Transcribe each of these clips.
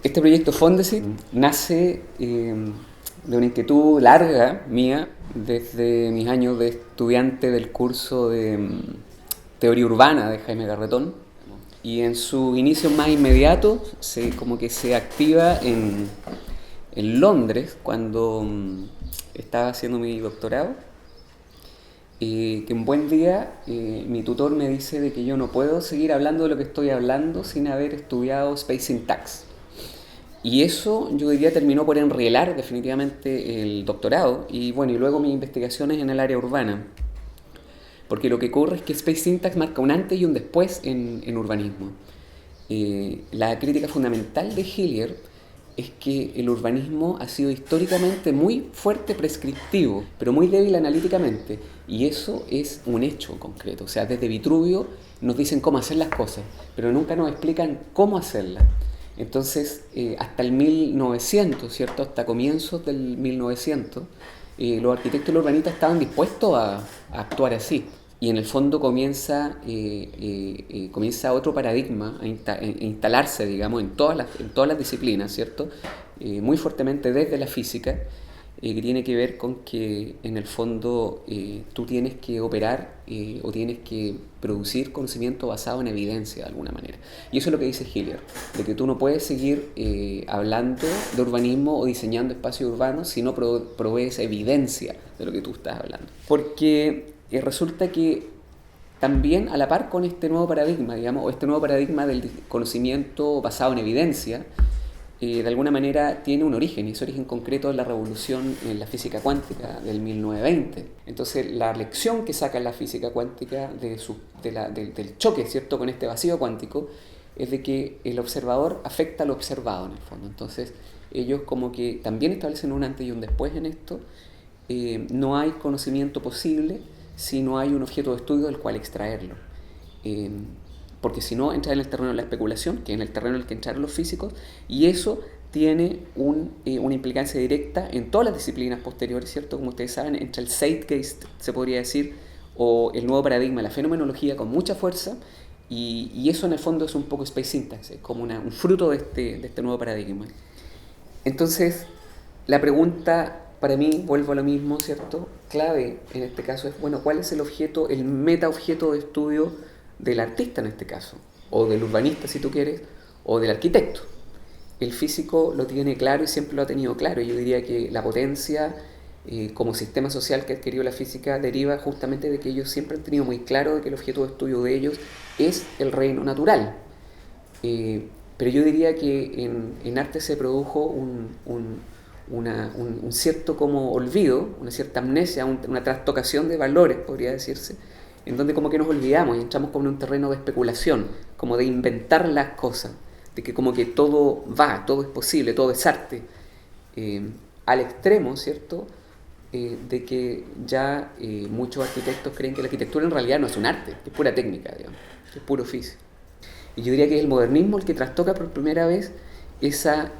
Este proyecto Fondesit nace de una inquietud larga mía desde mis años de estudiante del curso de Teoría Urbana de Jaime Garretón, y en su inicio más inmediato como que se activa en Londres cuando estaba haciendo mi doctorado, que un buen día mi tutor me dice de que yo no puedo seguir hablando de lo que estoy hablando sin haber estudiado Space Syntax. Y eso, yo diría, terminó por enrielar definitivamente el doctorado y bueno, y luego mis investigaciones en el área urbana. Porque lo que ocurre es que Space Syntax marca un antes y un después en urbanismo. La crítica fundamental de Hillier es que el urbanismo ha sido históricamente muy fuerte prescriptivo, pero muy débil analíticamente. Y eso es un hecho concreto. O sea, desde Vitruvio nos dicen cómo hacer las cosas, pero nunca nos explican cómo hacerlas. Entonces, hasta el 1900, ¿cierto? Hasta comienzos del 1900, los arquitectos y los urbanistas estaban dispuestos a actuar así. Y en el fondo comienza otro paradigma a instalarse, digamos, en todas las disciplinas, ¿cierto? Muy fuertemente desde la física, que tiene que ver con que en el fondo tú tienes que operar o tienes que producir conocimiento basado en evidencia de alguna manera. Y eso es lo que dice Hillier, de que tú no puedes seguir hablando de urbanismo o diseñando espacios urbanos si no provees evidencia de lo que tú estás hablando. Porque resulta que también a la par con este nuevo paradigma, digamos, o este nuevo paradigma del conocimiento basado en evidencia, de alguna manera tiene un origen, y ese origen concreto es la revolución en la física cuántica del 1920. Entonces la lección que saca la física cuántica del choque, ¿cierto?, con este vacío cuántico, es de que el observador afecta a lo observado en el fondo. Entonces ellos como que también establecen un antes y un después en esto. No hay conocimiento posible si no hay un objeto de estudio del cual extraerlo. Porque si no, entra en el terreno de la especulación, que es en el terreno en el que entraron los físicos, y eso tiene una implicancia directa en todas las disciplinas posteriores, ¿cierto? Como ustedes saben, entra el Zeitgeist, se podría decir, o el nuevo paradigma, la fenomenología con mucha fuerza, y eso en el fondo es un poco Space Syntax, es como un fruto de este nuevo paradigma. Entonces, la pregunta para mí, vuelvo a lo mismo, ¿cierto?, clave en este caso es, bueno, ¿cuál es el objeto, el meta-objeto de estudio del artista en este caso? O del urbanista, si tú quieres, o del arquitecto. El físico lo tiene claro y siempre lo ha tenido claro. Yo diría que la potencia como sistema social que ha adquirido la física deriva justamente de que ellos siempre han tenido muy claro de que el objeto de estudio de ellos es el reino natural. Pero yo diría que en arte se produjo un cierto como olvido, una cierta amnesia, una trastocación de valores, podría decirse, en donde como que nos olvidamos y entramos como en un terreno de especulación, como de inventar las cosas, de que como que todo va, todo es posible, todo es arte, al extremo, ¿cierto?, de que ya muchos arquitectos creen que la arquitectura en realidad no es un arte, que es pura técnica, digamos, que es puro oficio. Y yo diría que es el modernismo el que trastoca por primera vez esa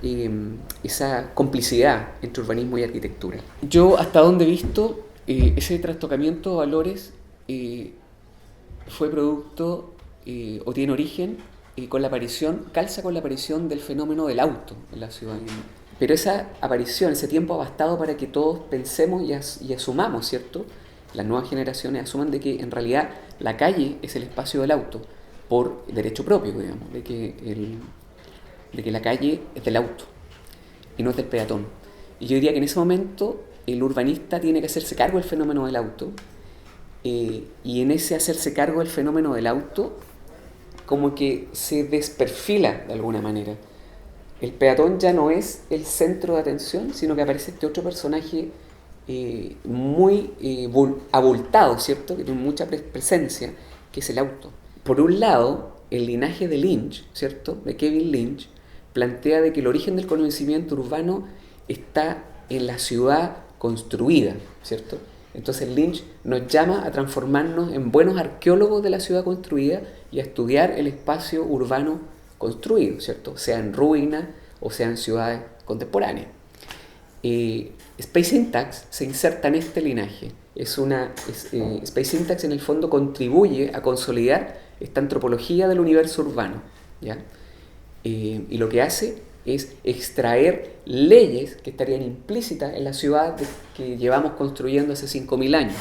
complicidad entre urbanismo y arquitectura. Yo, hasta donde he visto, ese trastocamiento de valores fue producto o tiene origen calza con la aparición del fenómeno del auto en la ciudad. Pero esa aparición, ese tiempo ha bastado para que todos pensemos y asumamos, ¿cierto? Las nuevas generaciones asuman de que en realidad la calle es el espacio del auto, por derecho propio, digamos, de que la calle es del auto y no es del peatón. Y yo diría que en ese momento el urbanista tiene que hacerse cargo del fenómeno del auto, y en ese hacerse cargo del fenómeno del auto como que se desperfila de alguna manera. El peatón ya no es el centro de atención, sino que aparece este otro personaje muy abultado, ¿cierto?, que tiene mucha presencia, que es el auto. Por un lado, el linaje de Lynch, ¿cierto?, de Kevin Lynch, plantea de que el origen del conocimiento urbano está en la ciudad construida, ¿cierto? Entonces Lynch nos llama a transformarnos en buenos arqueólogos de la ciudad construida y a estudiar el espacio urbano construido, ¿cierto?, sea en ruina o sea en ciudades contemporáneas. Space Syntax se inserta en este linaje. Space Syntax en el fondo contribuye a consolidar esta antropología del universo urbano, ¿ya? Y lo que hace es extraer leyes que estarían implícitas en la ciudad que llevamos construyendo hace 5.000 años.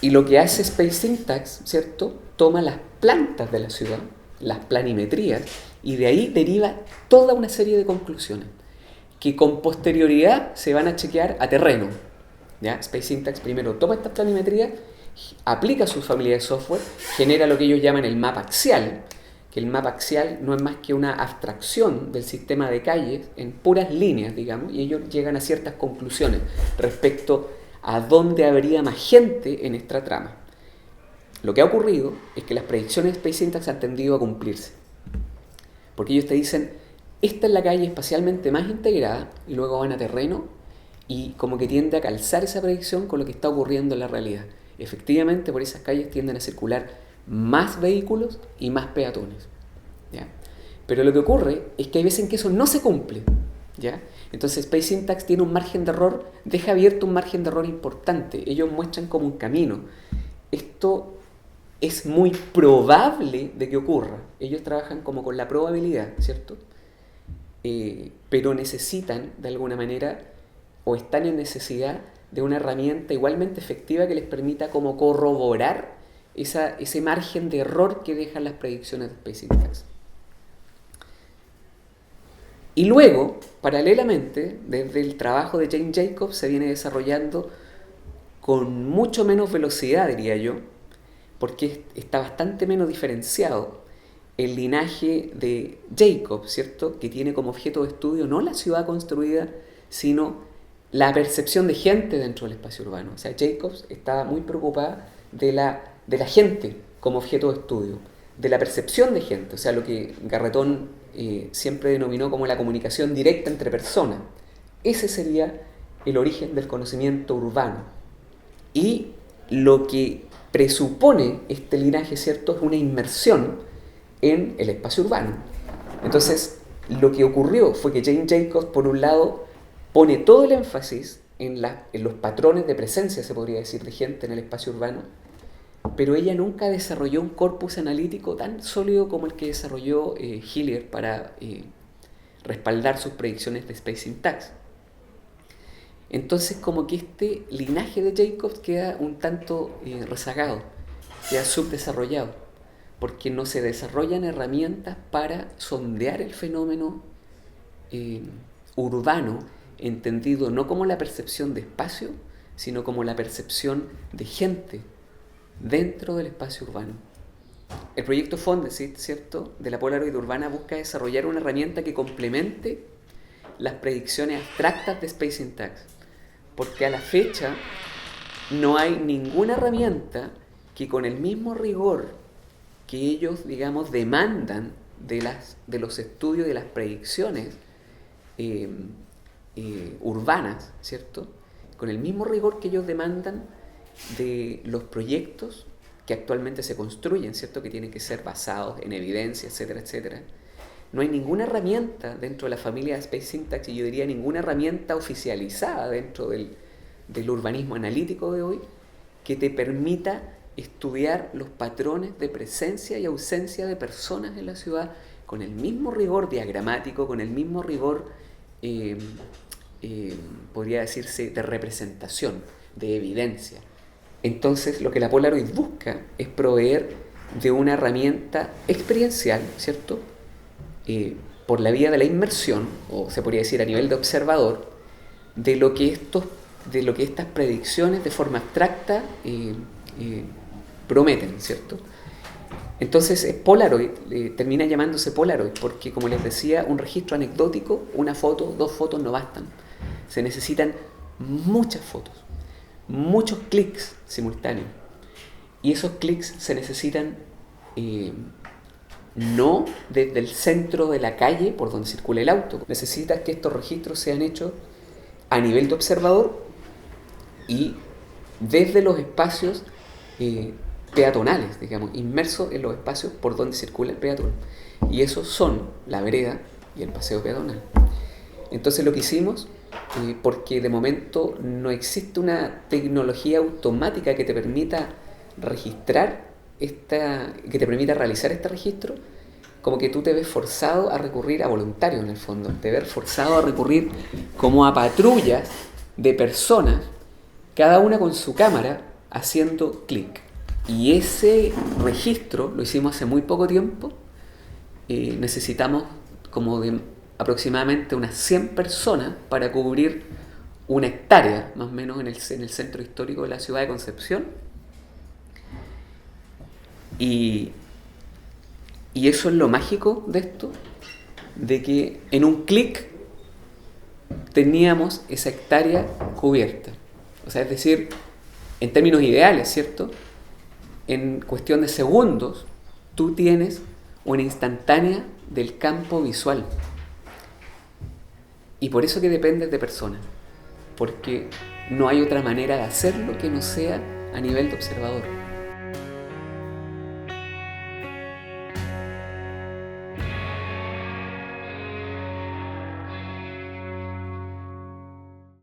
Y lo que hace Space Syntax, ¿cierto? Toma las plantas de la ciudad, las planimetrías, y de ahí deriva toda una serie de conclusiones que con posterioridad se van a chequear a terreno. ¿Ya? Space Syntax primero toma estas planimetrías, aplica su familia de software, genera lo que ellos llaman el mapa axial, que el mapa axial no es más que una abstracción del sistema de calles en puras líneas, digamos, y ellos llegan a ciertas conclusiones respecto a dónde habría más gente en esta trama. Lo que ha ocurrido es que las predicciones de Space Syntax han tendido a cumplirse, porque ellos te dicen, esta es la calle espacialmente más integrada, y luego van a terreno y como que tiende a calzar esa predicción con lo que está ocurriendo en la realidad. Efectivamente, por esas calles tienden a circular más vehículos y más peatones, ¿ya? Pero lo que ocurre es que hay veces en que eso no se cumple, ¿ya? Entonces Space Syntax tiene un margen de error, deja abierto un margen de error importante. Ellos muestran como un camino. Esto es muy probable de que ocurra. Ellos trabajan como con la probabilidad, ¿cierto? Pero necesitan, de alguna manera, o están en necesidad de una herramienta igualmente efectiva que les permita como corroborar ese margen de error que dejan las predicciones de Space Syntax. Y luego, paralelamente, desde el trabajo de Jane Jacobs se viene desarrollando con mucho menos velocidad, diría yo, porque está bastante menos diferenciado el linaje de Jacobs, ¿cierto? Que tiene como objeto de estudio no la ciudad construida, sino la percepción de gente dentro del espacio urbano. O sea, Jacobs estaba muy preocupada de la gente como objeto de estudio, de la percepción de gente, o sea, lo que Garretón siempre denominó como la comunicación directa entre personas. Ese sería el origen del conocimiento urbano. Y lo que presupone este linaje, ¿cierto?, es una inmersión en el espacio urbano. Entonces, lo que ocurrió fue que Jane Jacobs, por un lado, pone todo el énfasis en los patrones de presencia, se podría decir, de gente en el espacio urbano, pero ella nunca desarrolló un corpus analítico tan sólido como el que desarrolló Hillier para respaldar sus predicciones de Space Syntax. Entonces, como que este linaje de Jacobs queda un tanto rezagado, queda subdesarrollado, porque no se desarrollan herramientas para sondear el fenómeno urbano, entendido no como la percepción de espacio, sino como la percepción de gente dentro del espacio urbano. El proyecto Fondesit, ¿cierto?, de la Polaroid urbana busca desarrollar una herramienta que complemente las predicciones abstractas de Space Syntax, porque a la fecha no hay ninguna herramienta que con el mismo rigor que ellos, digamos, demandan de los estudios de las predicciones urbanas, ¿cierto?, con el mismo rigor que ellos demandan de los proyectos que actualmente se construyen, ¿cierto?, que tienen que ser basados en evidencia, etcétera, etcétera. No hay ninguna herramienta dentro de la familia de Space Syntax, y yo diría ninguna herramienta oficializada dentro del urbanismo analítico de hoy que te permita estudiar los patrones de presencia y ausencia de personas en la ciudad con el mismo rigor diagramático, con el mismo rigor, podría decirse, de representación, de evidencia. Entonces, lo que la Polaroid busca es proveer de una herramienta experiencial, ¿cierto?, por la vía de la inmersión, o se podría decir a nivel de observador, de lo que estas predicciones de forma abstracta prometen, ¿cierto? Entonces Polaroid termina llamándose Polaroid porque, como les decía, un registro anecdótico, una foto, 2 fotos no bastan. Se necesitan muchas fotos, muchos clics simultáneos. Y esos clics se necesitan no desde el centro de la calle por donde circula el auto. Necesitas que estos registros sean hechos a nivel de observador y desde los espacios peatonales, digamos, inmersos en los espacios por donde circula el peatón. Y esos son la vereda y el paseo peatonal. Entonces lo que hicimos, porque de momento no existe una tecnología automática que te permita registrar que te permita realizar este registro, como que tú te ves forzado a recurrir a voluntarios en el fondo, te ves forzado a recurrir como a patrullas de personas, cada una con su cámara haciendo clic. Y ese registro lo hicimos hace muy poco tiempo. Necesitamos como de aproximadamente unas 100 personas para cubrir una hectárea, más o menos, en el centro histórico de la ciudad de Concepción. Y eso es lo mágico de esto, de que en un clic teníamos esa hectárea cubierta. O sea, es decir, en términos ideales, ¿cierto? En cuestión de segundos, tú tienes una instantánea del campo visual. Y por eso que dependes de personas, porque no hay otra manera de hacerlo que no sea a nivel de observador.